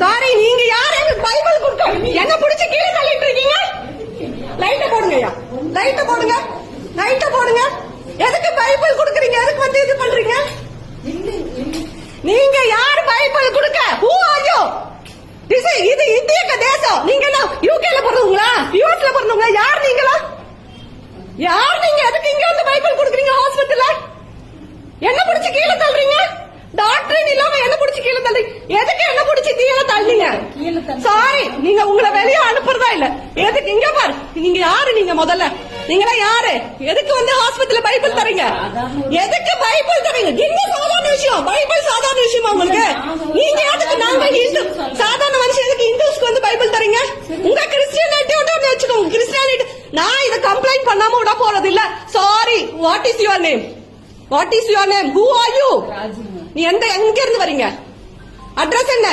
Sorry, நீங்க யாரு Bible கொடுக்க என்ன பிடிச்சி கீழே தள்ளிட்டு இருக்கீங்க? லைட்ட போடுங்கய்யா, லைட்ட போடுங்க, லைட்ட போடுங்க. எதுக்கு பைபிள் கொடுக்குறீங்க? எதுக்கு வந்து இது பண்றீங்க? நீங்க யார் பைபிள் கொடுக்க? Who are you? இது இந்திய தேசம். நீங்க என்ன யூகேல பிறந்தவங்களா? யூஎஸ்ல பிறந்தவங்களா? யார் நீங்களா? யார் நீங்க? எதுக்கு இங்க வந்து பைபிள் கொடுக்குறீங்க ஹாஸ்பிட்டல்ல? என்ன பிடிச்சி கீழே தள்ளுறீங்க? டாக்டர் இல்லாம என்ன பிடிச்சி கீழே தள்ளுறீங்க? எதுக்கு என்ன பிடிச்சி கீழே தள்ளுறீங்க? சாரி, நீங்க உங்களை வெளியே அனுப்புறதா இல்ல. எதுக்கு இங்க பாரு, நீங்க யாரு? நீங்க முதல்ல நீங்களா யாரு? எதுக்கு வந்து ஹாஸ்பிட்டல்ல பைபிள் தரீங்க? எதுக்கு பைபிள் தரீங்க? என்ன சாதாரண விஷயம்? பைபிள் சாதாரண விஷயமா உங்களுக்கு? நீங்க எதுக்கு? நாங்க ஹிந்து சாதாரண மனுஷன், எதுக்கு இந்துஸ்க்கு வந்து பைபிள் தரீங்க? உங்க கிறிஸ்டியானிட்டியோட வச்சுக்கோங்க. கிறிஸ்டியானிட்டி நான் இதை கம்ப்ளைண்ட் பண்ணாம விட போறது இல்ல. Sorry. What is your name? What is your name? Who are you? நீ எங்க இருந்து வரீங்க? அட்ரஸ் என்ன?